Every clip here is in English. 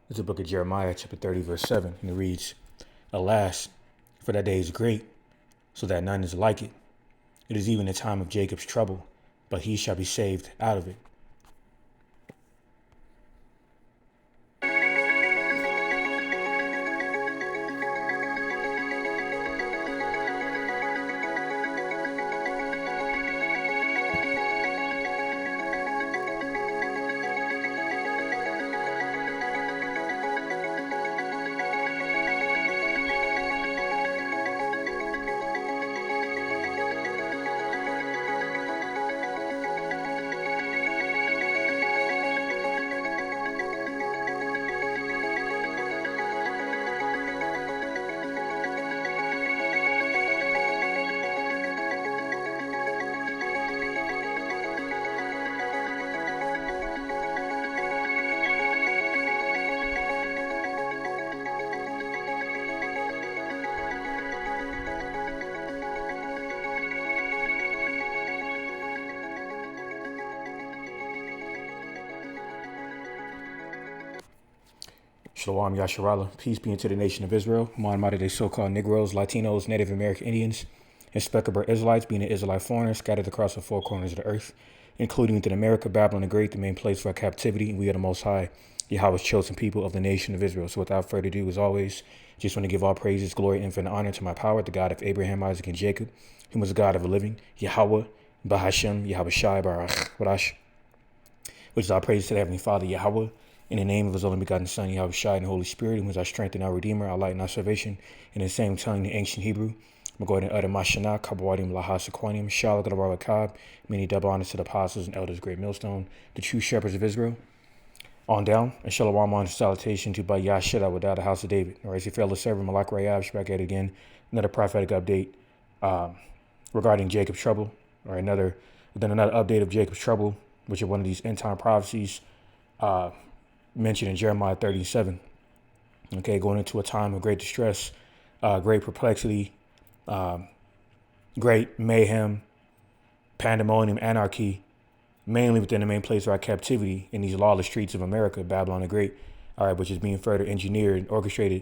It's the book of Jeremiah, chapter 30, verse 7, and it reads, Alas, for that day is great, so that none is like it. It is even the time of Jacob's trouble, but he shall be saved out of it. Shalom Yasharala, peace be unto the nation of Israel. Muhammad, they so-called Negroes, Latinos, Native American Indians, and speckled Israelites, being the Israelite foreigners scattered across the four corners of the earth, including within America, Babylon the Great, the main place for our captivity, and we are the Most High, Yahweh's chosen people of the nation of Israel. So without further ado, as always, just want to give all praises, glory, and infinite honor to my power, the God of Abraham, Isaac, and Jacob, who was the God of the living, Yahweh, Bahashem, Yahweh Shai, Barach, Barash, which is our praise to the Heavenly Father, Yahweh, in the name of his only begotten Son, Yahweh Shai, and the Holy Spirit, who is our strength and our Redeemer, our light and our salvation, in the same tongue, the ancient Hebrew. I'm going to go ahead and utter Mashanah, Kabawadim, Lahasaquanium, Shalak, Kab, many double honors to the apostles and elders, great millstone, the true shepherds of Israel. On down, and Shalom on salutation to by Yashida without the house of David. All right, so fellow servant Malak Rayab, back at it again. Another prophetic update regarding Jacob's trouble. All right, another update of Jacob's trouble, which is one of these end time prophecies mentioned in Jeremiah 37. Okay, going into a time of great distress, great perplexity, great mayhem, pandemonium, anarchy, mainly within the main place of our captivity in these lawless streets of America, Babylon the Great, all right, which is being further engineered and orchestrated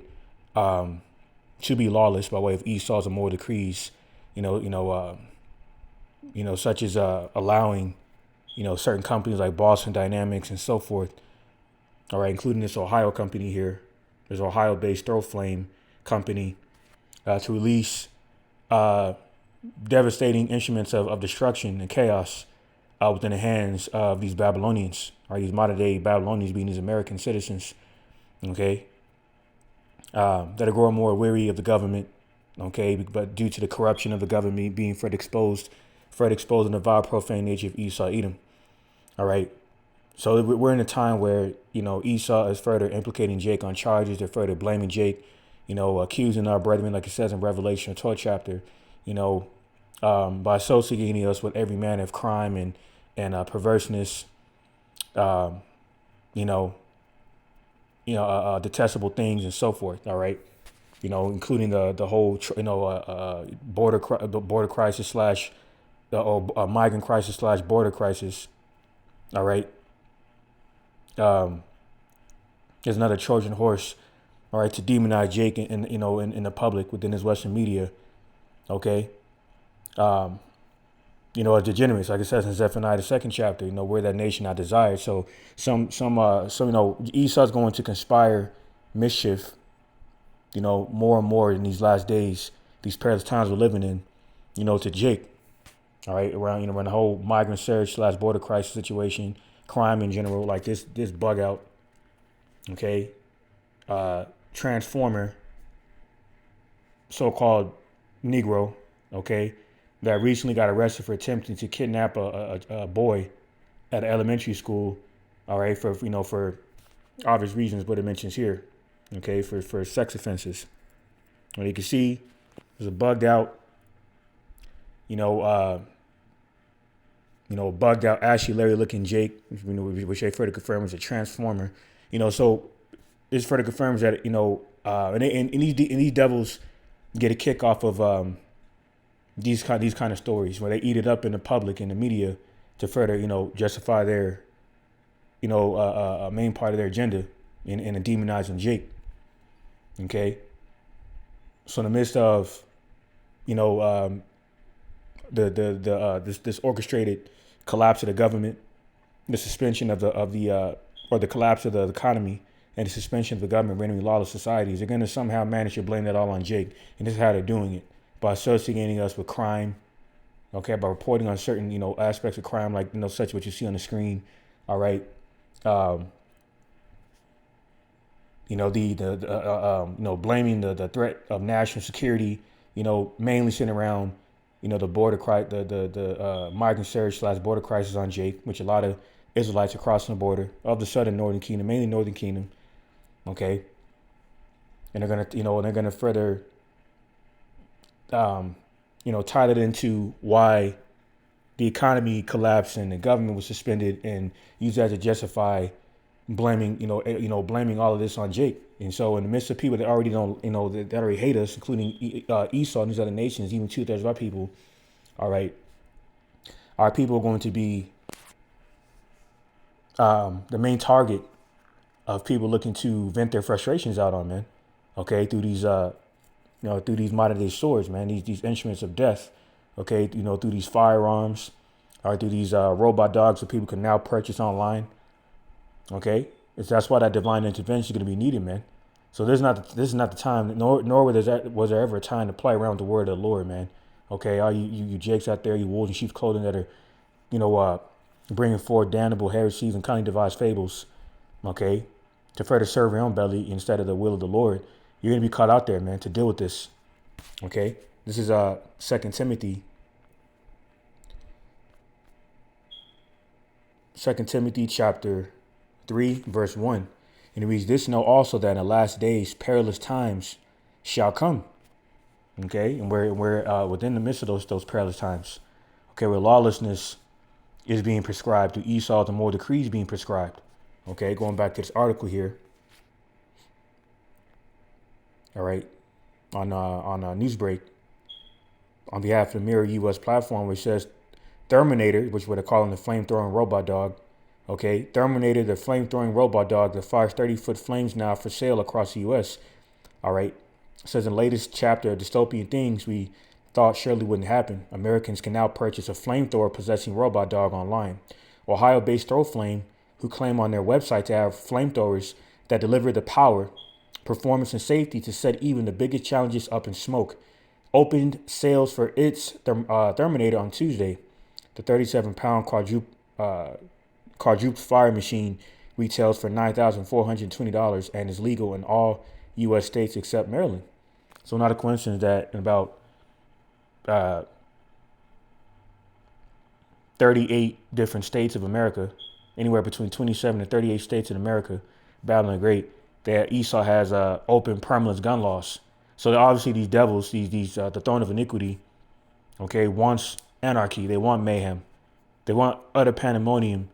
to be lawless by way of Esau's and more decrees, such as allowing, certain companies like Boston Dynamics and so forth, all right, including this Ohio company here, this Ohio-based Throwflame company, to release devastating instruments of destruction and chaos within the hands of these Babylonians, or these modern-day Babylonians being these American citizens, okay, that are growing more weary of the government, okay, but due to the corruption of the government being further exposing the vile, profane nature of Esau, Edom, all right. So we're in a time where, Esau is further implicating Jake on charges. They're further blaming Jake, accusing our brethren, like it says in Revelation 12 chapter, by associating us with every manner of crime and perverseness, detestable things and so forth. All right. Including the whole, border crisis slash migrant crisis slash border crisis. All right. There's another Trojan horse, all right, to demonize Jake in the public within his Western media, okay, as degenerates, like it says in Zephaniah the 2nd chapter, where that nation I desired. So Esau's going to conspire mischief, more and more in these last days, these perilous times we're living in, to Jake, all right, around the whole migrant surge slash border crisis situation, crime in general, like this bug out, okay, transformer, so-called Negro, okay, that recently got arrested for attempting to kidnap a boy at an elementary school, all right, for obvious reasons, but it mentions here, okay, for sex offenses. Well, you can see there's a bugged out, bugged out, ashy Larry looking Jake, which they further confirm is a transformer. So this further confirms that, and these devils get a kick off of these kind of stories where they eat it up in the public, in the media, to further, justify their, a main part of their agenda. and demonizing Jake. Okay. So in the midst of, you know, this orchestrated collapse of the government, the suspension or the collapse of the economy, and the suspension of the government rendering lawless societies, they're going to somehow manage to blame that all on Jake. And this is how they're doing it, by associating us with crime, okay, by reporting on certain, aspects of crime, like, such what you see on the screen, all right. Um, blaming the threat of national security, mainly centered around, the the migrant surge / border crisis on Jake, which a lot of Israelites are crossing the border of the southern northern kingdom, mainly northern kingdom, okay, and they're gonna further, tie that into why the economy collapsed and the government was suspended, and use that to justify blaming, blaming all of this on Jake. And so in the midst of people that already don't, that already hate us, including Esau and these other nations, even 2/3 of our people, all right, our people are going to be the main target of people looking to vent their frustrations out on, man. Okay, through these, through these modern day swords, man, these instruments of death. Okay, through these firearms, or through these robot dogs that people can now purchase online. Okay, that's why that divine intervention is going to be needed, man. So this is not the time, nor was there ever a time to play around with the word of the Lord, man. Okay, all you jakes out there, you wolves in sheep's clothing that are, bringing forth damnable heresies and cunning devised fables, okay, to further serve your own belly instead of the will of the Lord. You're gonna be caught out there, man, to deal with this. Okay, this is 2 Timothy. 2 Timothy chapter 3, verse 1. And it reads, "This know also that in the last days perilous times shall come." Okay, and we're within the midst of those perilous times. Okay, where lawlessness is being prescribed to Esau, the more decrees being prescribed. Okay, going back to this article here. All right, on Newsbreak, on behalf of the Mirror U.S. platform, which says Terminator, which what they're calling the flamethrowing robot dog. Okay, Terminator, the flamethrowing robot dog that fires 30-foot flames now for sale across the U.S. All right, it says in the latest chapter of Dystopian Things we thought surely wouldn't happen. Americans can now purchase a flamethrower possessing robot dog online. Ohio-based Throwflame, who claim on their website to have flamethrowers that deliver the power, performance, and safety to set even the biggest challenges up in smoke, opened sales for its Terminator on Tuesday. The 37-pound quadruple fire machine retails for $9,420 and is legal in all U.S. states except Maryland. So not a coincidence that in about 38 different states of America, anywhere between 27 and 38 states in America, battling great, that Esau has open permanent gun laws. So obviously these devils, the throne of iniquity, okay, wants anarchy. They want mayhem. They want utter pandemonium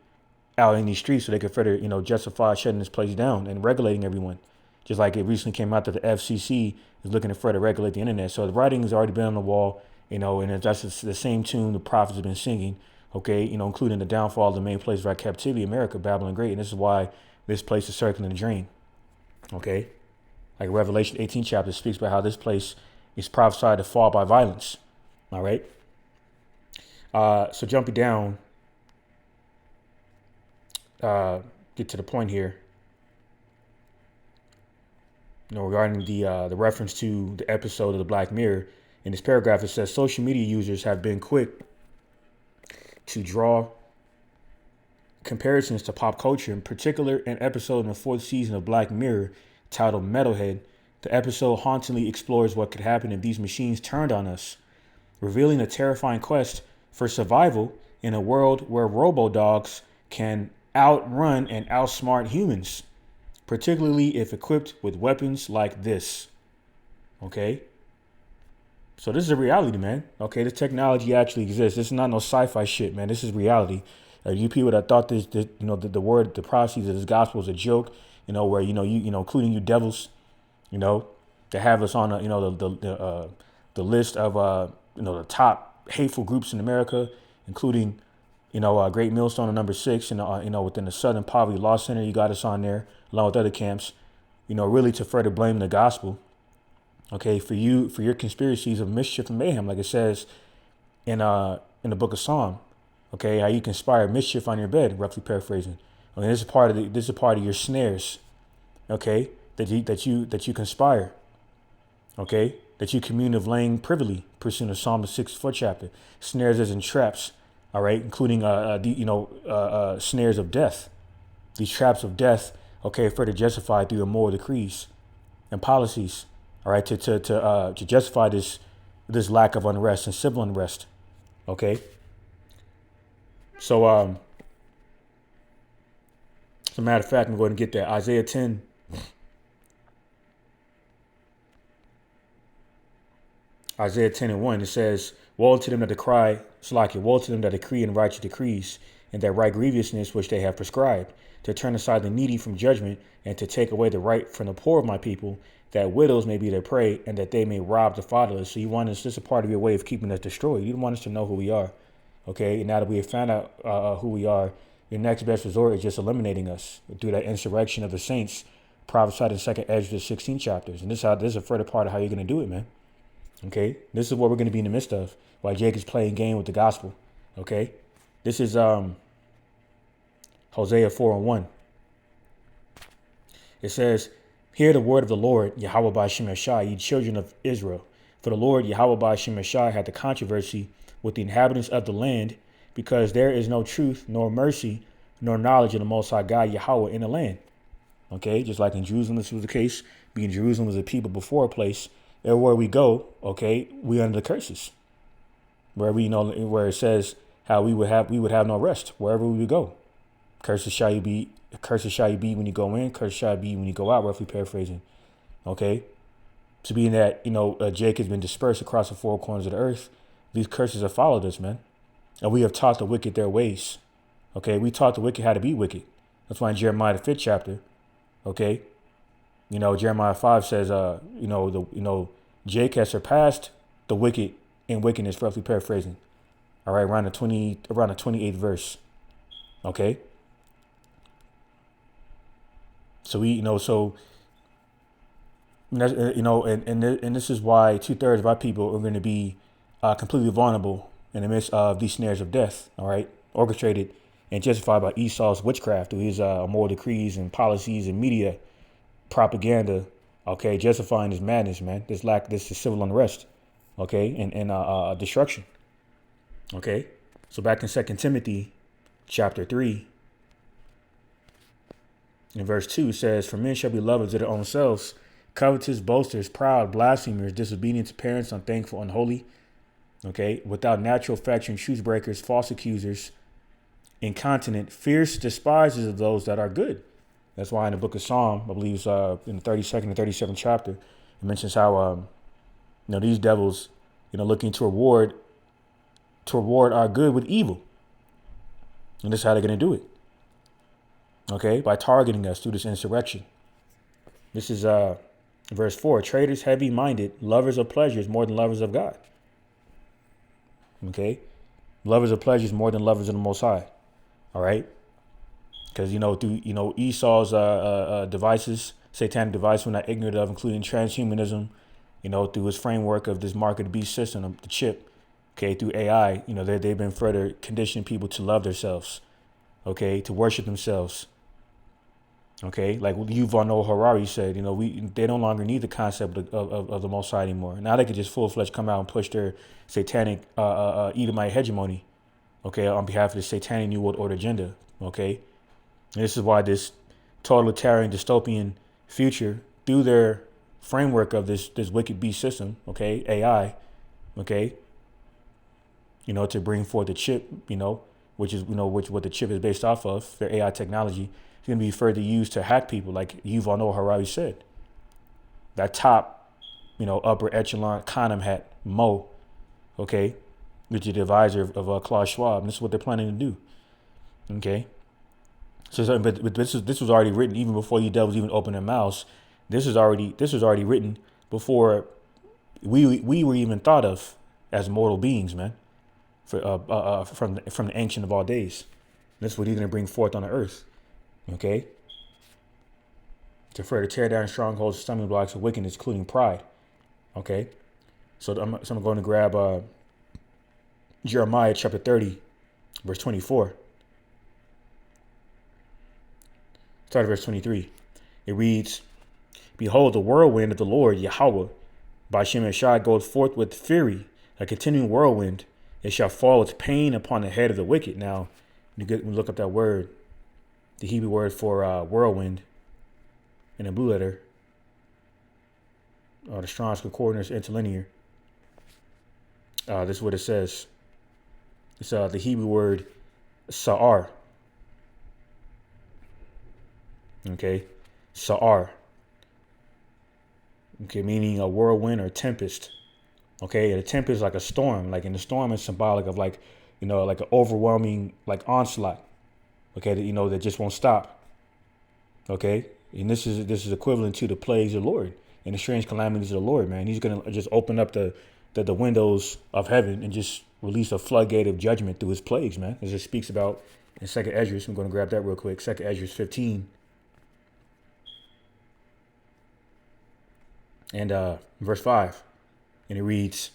out in these streets so they can further, justify shutting this place down and regulating everyone. Just like it recently came out that the FCC is looking to further regulate the internet. So the writing has already been on the wall, and that's the same tune the prophets have been singing, okay, including the downfall of the main place of our captivity, America, Babylon Great. And this is why this place is circling the drain, okay? Like Revelation 18 chapter speaks about how this place is prophesied to fall by violence, all right? So jumping down, get to the point here. Regarding the reference to the episode of the Black Mirror, in this paragraph it says social media users have been quick to draw comparisons to pop culture. In particular, an episode in the 4th season of Black Mirror titled Metalhead, the episode hauntingly explores what could happen if these machines turned on us, revealing a terrifying quest for survival in a world where robo-dogs can outrun and outsmart humans, particularly if equipped with weapons like this. Okay? So this is a reality, man. Okay, this technology actually exists. This is not no sci-fi shit, man. This is reality. You people that thought this the word, the prophecies of this gospel is a joke, where including you devils, to have us on the list of the top hateful groups in America, including Great Millstone at number 6, and within the Southern Poverty Law Center, you got us on there, along with other camps, really to further blame the gospel, okay, for your conspiracies of mischief and mayhem, like it says in the book of Psalm, okay, how you conspire mischief on your bed, roughly paraphrasing. Okay, this is part of your snares, okay, that you conspire, okay, that you commune of laying privily, pursuing of Psalm the 6th chapter. Snares as in traps, all right, including snares of death. These traps of death, okay, further justified through immoral decrees and policies, all right, to justify this lack of unrest and civil unrest, okay. So as a matter of fact, I'm going to get that Isaiah 10. Isaiah 10 and 1, it says, woe to them that decry, Slakia, woe to them that decree and righteous decrees, and that right grievousness which they have prescribed, to turn aside the needy from judgment, and to take away the right from the poor of my people, that widows may be their prey, and that they may rob the fatherless. So you want us, this is a part of your way of keeping us destroyed. You don't want us to know who we are. Okay, and now that we have found out who we are, your next best resort is just eliminating us through that insurrection of the saints prophesied in 2nd Ezra 16 chapters. And this is a further part of how you're going to do it, man. Okay, this is what we're going to be in the midst of while Jake is playing game with the gospel. Okay, this is Hosea 4 and 1. It says, hear the word of the Lord, Yahweh by Shemeshai, ye children of Israel. For the Lord, Yahweh by Shemeshai, had the controversy with the inhabitants of the land, because there is no truth, nor mercy, nor knowledge of the Most High God, Yahweh, in the land. Okay, just like in Jerusalem, this was the case. Being Jerusalem was a people before a place. Everywhere we go, okay, we under the curses. Where where it says how we would have no rest wherever we would go. Curses shall you be when you go in, curses shall be when you go out, roughly paraphrasing. Okay. So being that, Jake has been dispersed across the four corners of the earth, these curses have followed us, man. And we have taught the wicked their ways. Okay, we taught the wicked how to be wicked. That's why in Jeremiah the 5th chapter, okay, Jeremiah 5 says, Jake has surpassed the wicked in wickedness, roughly paraphrasing. All right, around the 28th verse. Okay. So and this is why 2/3 of our people are going to be completely vulnerable in the midst of these snares of death. All right, orchestrated and justified by Esau's witchcraft through his moral decrees and policies and media propaganda, okay, justifying this madness, man, this civil unrest, okay, and destruction, okay. So back in 2 Timothy chapter 3 in verse 2 says, for men shall be lovers of their own selves, covetous, boasters, proud, blasphemers, disobedient to parents, unthankful, unholy, okay, without natural affection, truth breakers, false accusers, incontinent, fierce despisers of those that are good. That's why in the book of Psalm, I believe it's in the 32nd and 37th chapter, it mentions how these devils, looking to reward our good with evil. And this is how they're going to do it. Okay, by targeting us through this insurrection. This is verse 4, traitors, heavy-minded, lovers of pleasures more than lovers of God. Okay, lovers of pleasures more than lovers of the Most High. All right. Because, through, Esau's devices, satanic devices, we're not ignorant of, including transhumanism, through his framework of this mark of the beast system, the chip, okay, through AI, they've been further conditioning people to love themselves, okay, to worship themselves, okay, like Yuval Noah Harari said, they no longer need the concept of the Most High anymore. Now they could just full-fledged come out and push their satanic Edomite hegemony, okay, on behalf of the satanic New World Order agenda, okay. And this is why this totalitarian dystopian future, through their framework of this wicked beast system, okay, AI, okay, to bring forth the chip, which is, what the chip is based off of, their AI technology, is going to be further used to hack people, like Yuval Noah Harari said. That top, upper echelon condom hat, Mo, okay, which is the advisor of Klaus Schwab. And this is what they're planning to do, okay. So, but this was already written even before you devils even opened their mouths. This was already written before we were even thought of as mortal beings, man. From the ancient of all days. That's what he's going to bring forth on the earth. Okay. to further tear down strongholds, stumbling blocks of wickedness, including pride. Okay, so I'm going to grab Jeremiah chapter 30, verse 24. Start at verse 23. It reads, "Behold, the whirlwind of the Lord Yahweh by Shem Shai goes forth with fury, a continuing whirlwind. It shall fall its pain upon the head of the wicked." Now, we look up that word, the Hebrew word for whirlwind in the blue letter, the Strong's Concordance Interlinear. This is what it says. It's the Hebrew word sa'ar. Okay, sa'ar. Okay, meaning a whirlwind or tempest. Okay, and a tempest is like a storm. Like in the storm is symbolic of like, like an overwhelming like onslaught. Okay, that that just won't stop. Okay, and this is equivalent to the plagues of the Lord and the strange calamities of the Lord, man. He's gonna just open up the windows of heaven and just release a floodgate of judgment through his plagues, man. As it speaks about in 2nd Esdras. I'm going to grab that real quick. 2nd Esdras 15. And verse 5. And it reads,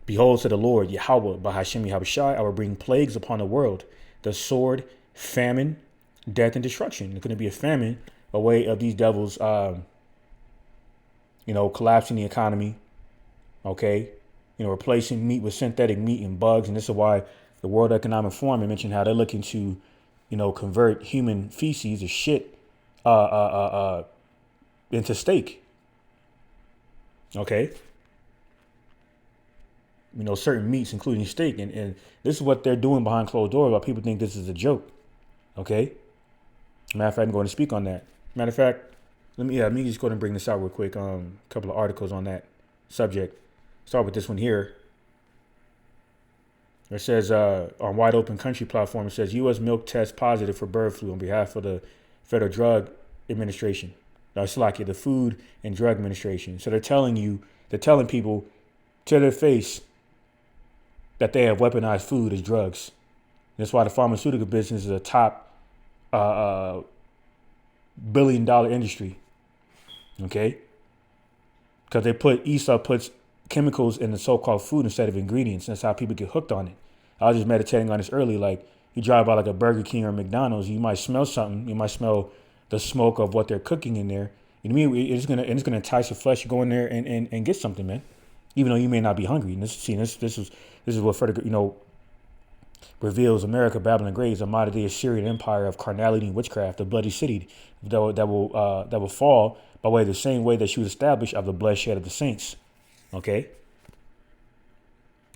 "Behold, said the Lord, Yahweh, by Hashem Yahushai, I will bring plagues upon the world, the sword, famine, death, and destruction." There's going to be a famine by way of these devils, collapsing the economy. Okay, replacing meat with synthetic meat and bugs. And this is why the World Economic Forum mentioned how they're looking to, convert human feces or shit into steak. Okay. Certain meats, including steak. And this is what they're doing behind closed doors while people think this is a joke. Okay. Matter of fact, I'm going to speak on that. Matter of fact, let me just go ahead and bring this out real quick. A couple of articles on that subject. Start with this one here. It says on Wide Open Country platform, it says U.S. milk tests positive for bird flu on behalf of the Federal Drug Administration. The Food and Drug Administration. So they're telling people to their face that they have weaponized food as drugs. That's why the pharmaceutical business is a top $1 billion industry. Okay? Because Esau puts chemicals in the so-called food instead of ingredients. That's how people get hooked on it. I was just meditating on this early. Like, you drive by like a Burger King or McDonald's, you might smell something. You might smell the smoke of what they're cooking in there. It's gonna entice your flesh. You go in there and get something, man. Even though you may not be hungry. And this is what further reveals America, Babylon the Great, is a modern day Assyrian empire of carnality and witchcraft, a bloody city that will fall by way of the same way that she was established of the bloodshed of the saints. Okay.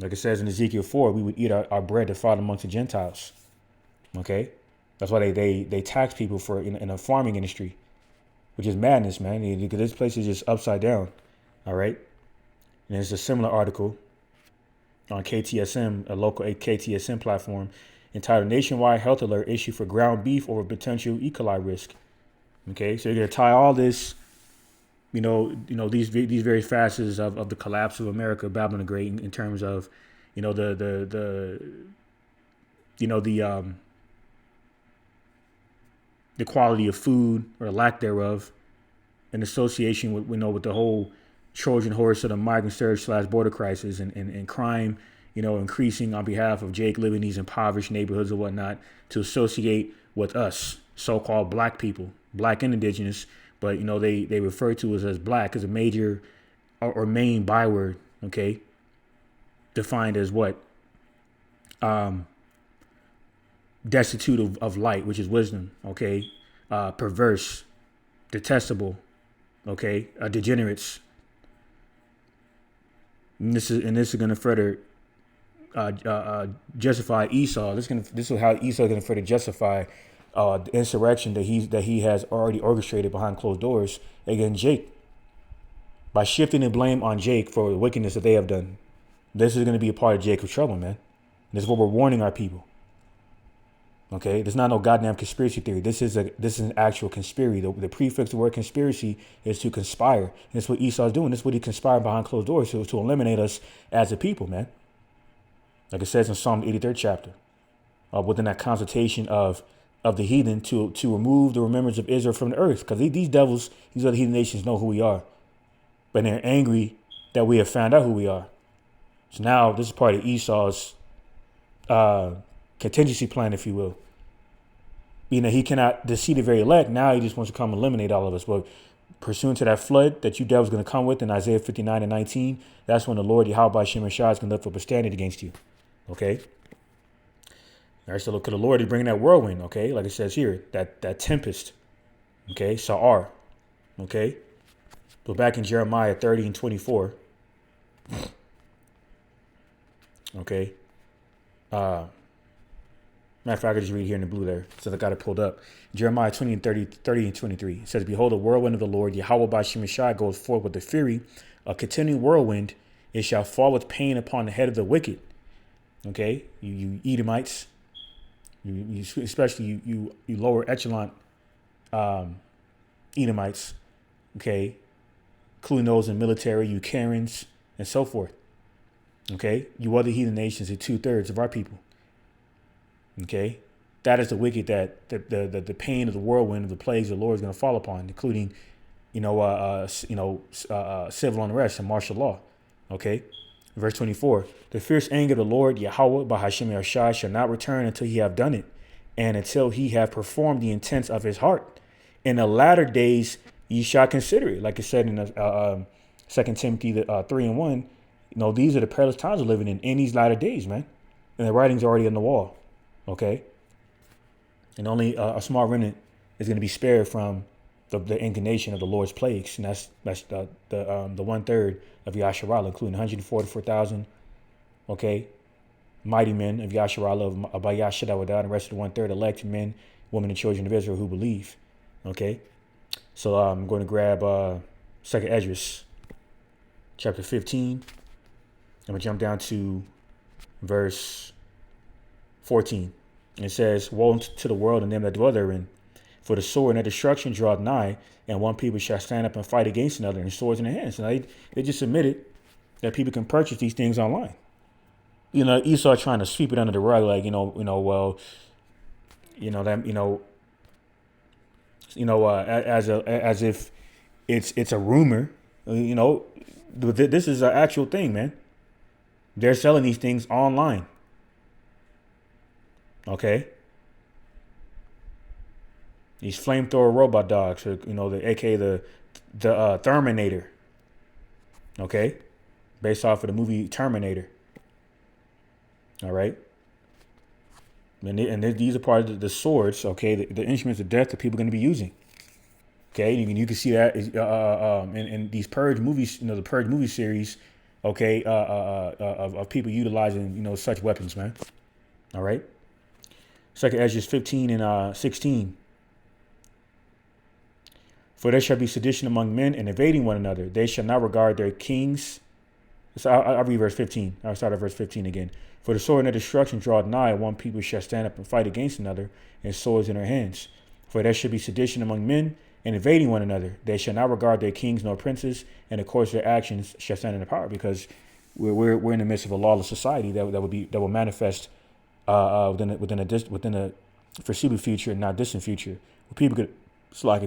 Like it says in Ezekiel 4, we would eat our bread defiled amongst the Gentiles. Okay. That's why they tax people for in a farming industry, which is madness, man. Because this place is just upside down. All right. And there's a similar article on KTSM, a local KTSM platform, entitled "Nationwide Health Alert Issued for Ground Beef Over Potential E. coli Risk." Okay. So you're going to tie all this, these various facets of the collapse of America, Babylon the Great, in terms of, the quality of food or the lack thereof, in association with the whole Trojan horse of the migrant surge / border crisis and crime, increasing on behalf of Jake living in these impoverished neighborhoods or whatnot, to associate with us, so-called black people, black and indigenous, but they refer to us as black as a major or main byword. Okay, defined as what? Destitute of light, which is wisdom. Okay, perverse, detestable. Okay, degenerates. And this is going to further justify Esau. This is how Esau is going to further justify the insurrection that he has already orchestrated behind closed doors against Jake, by shifting the blame on Jake for the wickedness that they have done. This is going to be a part of Jacob's trouble, man. This is what we're warning our people. Okay, there's not no goddamn conspiracy theory. This is an actual conspiracy. The prefix of the word conspiracy is to conspire. And that's what Esau's doing. That's what he conspired behind closed doors to eliminate us as a people, man. Like it says in Psalm 83rd chapter, within that consultation of of the heathen to remove the remembrance of Israel from the earth. Because these devils, these other heathen nations know who we are. But they're angry that we have found out who we are. So now this is part of Esau's contingency plan, if you will. You know, he cannot deceive the very elect. Now he just wants to come eliminate all of us. But pursuant to that flood that you devils going to come with in Isaiah 59 and 19, that's when the Lord Yahweh Shem Shai is going to lift up a standard against you. Okay? All right, so look at the Lord is bringing that whirlwind, okay? Like it says here, that tempest, okay? Sa'ar, okay? Go back in Jeremiah 30 and 24. Okay? Matter of fact, I could just read here in the blue there, so I got it pulled up. Jeremiah 20 and 30 and 23. It says, Behold, the whirlwind of the Lord, Yahweh by Shemashai, goes forth with the fury, a continuing whirlwind. It shall fall with pain upon the head of the wicked. Okay? You Edomites, you especially you lower echelon Edomites, okay? Including those in military, you Karens, and so forth. Okay? You other heathen nations are 2/3 of our people. Okay, that is the wicked that the pain of the whirlwind of the plagues of the Lord is going to fall upon, including, civil unrest and martial law. Okay, verse 24: The fierce anger of the Lord Yahweh by Hashem Yahshai shall not return until he have done it, and until he have performed the intents of his heart. In the latter days ye shall consider it, like it said in the 2 Timothy 3 and 1. You know, these are the perilous times we're living in these latter days, man, and the writing's already on the wall. Okay, and only a small remnant is going to be spared from the indignation of the Lord's plagues, and that's the 1/3 of Yasharallah, including 144,000. Okay, mighty men of Yasharallah of Abayah Shadawadah, and the rest of the 1/3 elect men, women, and children of Israel who believe. Okay, so I'm going to grab 2nd Esdras, chapter 15. I'm gonna jump down to verse 14. And it says, Woe to the world and them that dwell therein. For the sword and their destruction draweth nigh, and one people shall stand up and fight against another, and swords in their hands. And they just admitted that people can purchase these things online. You know, Esau trying to sweep it under the rug, like, as if it's a rumor. You know, this is an actual thing, man. They're selling these things online. Okay. These flamethrower robot dogs, or, aka the Terminator. Okay. Based off of the movie Terminator. All right. And these are part of the swords, okay, the instruments of death that people are going to be using. Okay, you can see that in these Purge movies, the Purge movie series, okay, of people utilizing, such weapons, man. All right. 2nd Esdras 15 and 16. For there shall be sedition among men and invading one another. They shall not regard their kings. So I'll read verse 15. I'll start at verse 15 again. For the sword and their destruction draweth nigh, one people shall stand up and fight against another, and swords in their hands. For there shall be sedition among men and invading one another. They shall not regard their kings nor princes, and the course of their actions shall stand in the power. Because we're in the midst of a lawless society that will manifest within a foreseeable future and not distant future. People are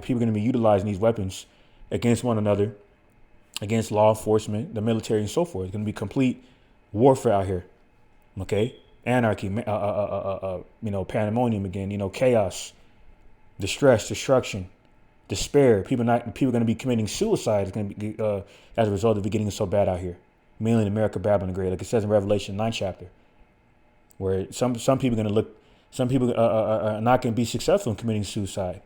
going to be utilizing these weapons against one another, against law enforcement, the military, and so forth. It's going to be complete warfare out here. Okay, anarchy, pandemonium again. Chaos, distress, destruction, despair. People are going to be committing suicide. It's going to be as a result of it getting so bad out here, mainly in America, Babylon the Great, like it says in Revelation 9 chapter. Where some people are not going to be successful in committing suicide,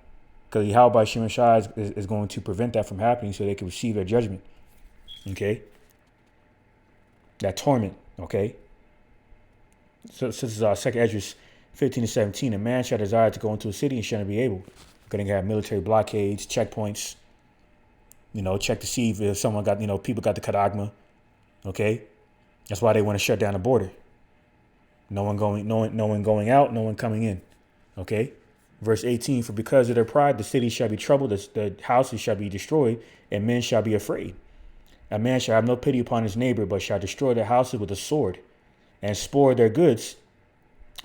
because Yahweh Shem Shai is going to prevent that from happening, so they can receive their judgment. Okay, that torment. Okay, so this is 2nd Esdras 15 and 17. A man shall desire to go into a city and shall not be able. Going to have military blockades, checkpoints. Check to see if someone got people got the kadagma. Okay, that's why they want to shut down the border. No one going out, no one coming in. Okay. Verse 18, for because of their pride, the city shall be troubled, the houses shall be destroyed, and men shall be afraid. A man shall have no pity upon his neighbor, but shall destroy their houses with a sword, and spoil their goods,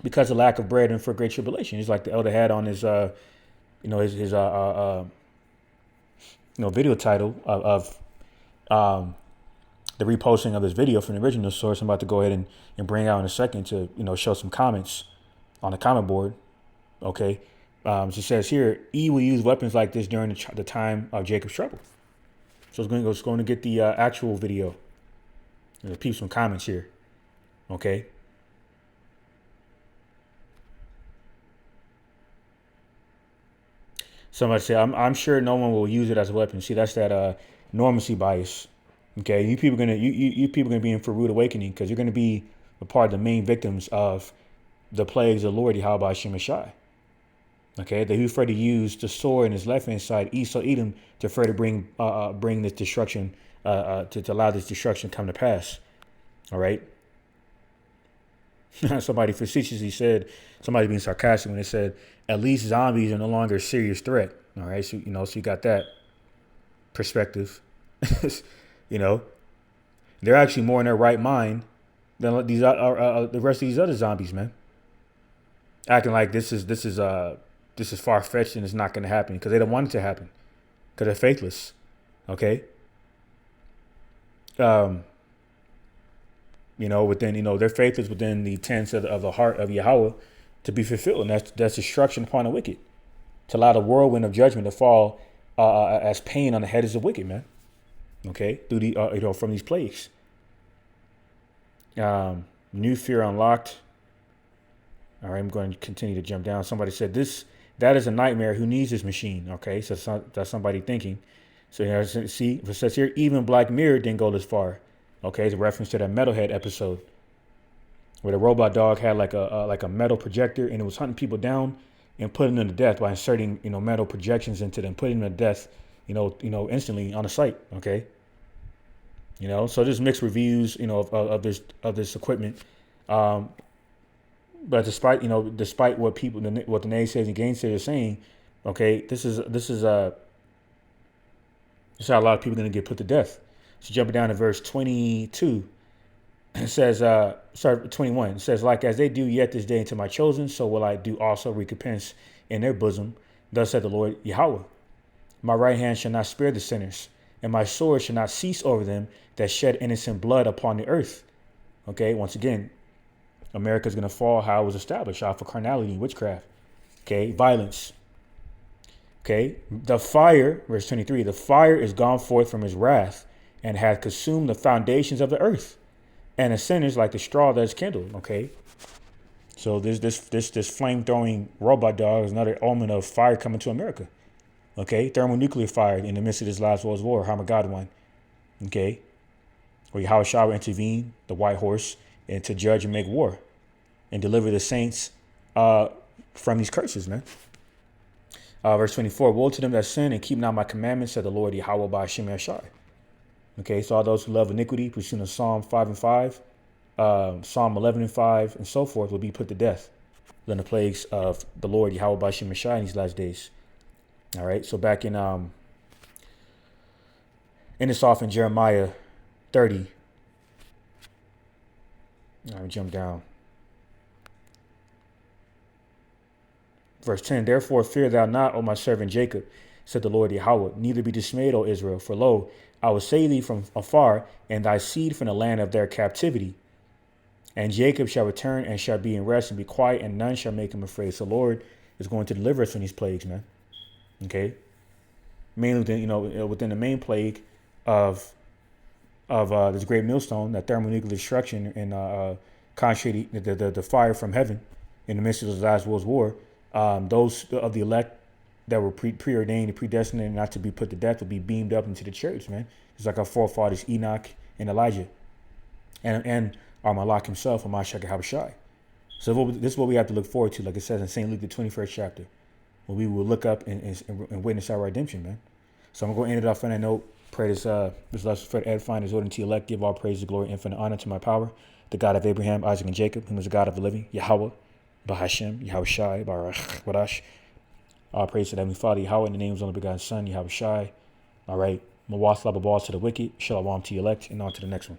because of lack of bread and for great tribulation. It's like the elder had on his video title of the reposting of this video from the original source. I'm about to go ahead and bring out in a second to show some comments on the comment board. Okay, she says here, E will use weapons like this during the time of Jacob's trouble. So it's going to get the actual video. Peep some comments here. Okay. Somebody said, I'm sure no one will use it as a weapon. See, that's that normacy bias. Okay, you people gonna be in for rude awakening because you're gonna be a part of the main victims of the plagues of the Lord Yahweh Shem Shai. Okay, that he was afraid to use the sword in his left hand side, Esau Edom, to afraid to bring this destruction, to allow this destruction to come to pass. All right. Somebody facetiously said, somebody being sarcastic when they said, at least zombies are no longer a serious threat. All right, so so you got that perspective. They're actually more in their right mind than these the rest of these other zombies, man. Acting like this is far fetched and it's not going to happen because they don't want it to happen because they're faithless. Okay. Their faith is within the tenets of the heart of Yahweh to be fulfilled, and that's destruction upon the wicked, to allow the whirlwind of judgment to fall as pain on the heads of the wicked, man. Okay, through the from these plagues. New fear unlocked. All right, I'm going to continue to jump down. Somebody said that is a nightmare. Who needs this machine? Okay, so that's somebody thinking. So see, it says here, even Black Mirror didn't go this far. Okay, it's a reference to that Metalhead episode where the robot dog had like a metal projector and it was hunting people down and putting them to death by inserting metal projections into them, putting them to death instantly on the site. Okay, so there's mixed reviews of this equipment, but despite what the naysayers and gainsayers are saying, okay, this is how a lot of people are going to get put to death. So jumping down to verse 22, it says, 21, it says, like as they do yet this day unto my chosen, so will I do also recompense in their bosom. Thus said the Lord Yahweh, my right hand shall not spare the sinners, and my sword shall not cease over them that shed innocent blood upon the earth. Okay, once again, America's going to fall how it was established, off of carnality and witchcraft. Okay, violence. Okay, the fire, verse 23, the fire is gone forth from his wrath, and hath consumed the foundations of the earth, and the sinners like the straw that is kindled. Okay, so this flame-throwing robot dog is another omen of fire coming to America. Okay, thermonuclear fire in the midst of this last world war, Armageddon. Okay, where Yahweh Shah will intervene, the white horse, and to judge and make war, and deliver the saints from these curses, man. Verse 24, woe to them that sin and keep not my commandments, said the Lord Yahweh by Shem Yashai. Okay, so all those who love iniquity, pursuing Psalm 5 and 5, Psalm 11 and 5, and so forth, will be put to death. Then the plagues of the Lord Yahweh by Shem Yashai in these last days. All right, so back in this off in Jeremiah 30. All right, jump down. Verse 10, therefore fear thou not, O my servant Jacob, said the Lord Yahweh, neither be dismayed, O Israel, for lo, I will save thee from afar, and thy seed from the land of their captivity. And Jacob shall return and shall be in rest and be quiet, and none shall make him afraid. So the Lord is going to deliver us from these plagues, man. Okay, mainly within the main plague of this great millstone, that thermonuclear destruction, and contrary the fire from heaven in the midst of the last world's war. Those of the elect that were preordained and predestined not to be put to death will be beamed up into the church, man. It's like our forefathers Enoch and Elijah, and our Malak himself, Amashak Habashai. So this is what we have to look forward to, like it says in St. Luke, the 21st chapter, where we will look up and witness our redemption, man. So I'm going to end it off on that note. Pray this lesson for edifying, exhorting to elect, give all praise, glory, infinite honor to my power, the God of Abraham, Isaac, and Jacob, whom is the God of the living, Yahweh, Bahashem, Yahweh Shai, Barach, Wadash. All praise to the Heavenly Father, Yahweh, in the name of the only begotten Son, Yahweh Shai. All right. Mawatha Babal to the wicked, Shalom to the elect, and on to the next one.